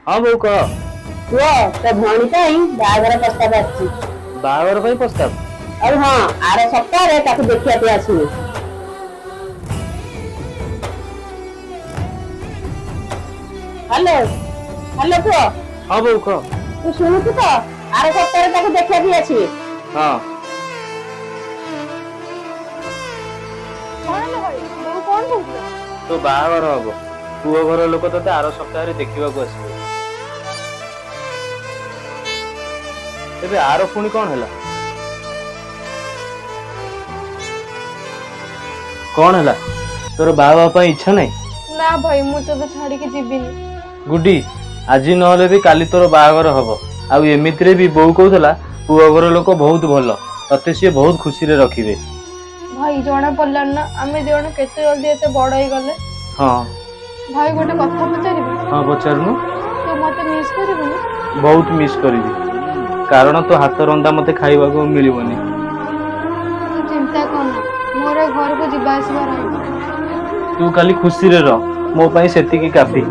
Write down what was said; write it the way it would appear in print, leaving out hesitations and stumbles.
हाँ बोऊ कह। पुओ तो भौणी ପାଇଁ ବାହାଘର ପ୍ରସ୍ତାବ ଆସିଛି। बाहागर ପାଇଁ प्रस्ताव? ଆଉ ହଁ ଆର ସପ୍ତାହରେ ତାକୁ ଦେଖିବା ପାଇଁ ଆସିବୁ। ହ୍ୟାଲୋ ହ୍ୟାଲୋ ପୁଅ हाँ बोऊ कह। ତୁ ଶୁଣୁଛୁ ତ? ଆର ସପ୍ତାହରେ ତାକୁ ଦେଖିବା ପାଇଁ ଆସିବେ। हाँ କଣ ହେଲା ଭାଇ ବୋଉ କଣ କହୁଥିଲା? तो बाहागर हम पुओ घर लोक ते आर सप्ताह देखा आसवे। तेबे आर पुणी कौन है? कौन है तोर बाहा इच्छा नहीं? ନା ଭାଇ ମୁଁ ତତେ ଛାଡିକି ଯିବିନି। गुड्डी आज नहले भी काली तोर बाहागर हम आउ एमितिरे भी बोऊ कहूला पुओ घर लोक बहुत भल तते सी बहुत खुशी रे रखिबे। ଭାଇ जणा पड़लान ना आमे दिजण केते जल्दी एते बड़ होई गले। हाँ भाई गोटे कथा पचारिबी? हाँ पचारुनु। तू मते मिस करिबुनी? बहुत मिस करिबी कारण तो हाथ रंदा मते खाइबा को मिलिबनी। तू चिंता करना मोर घर को जिबा आसबा रहइबो। तू खाली खुशी रे रह मो पई सेतिकी काफी।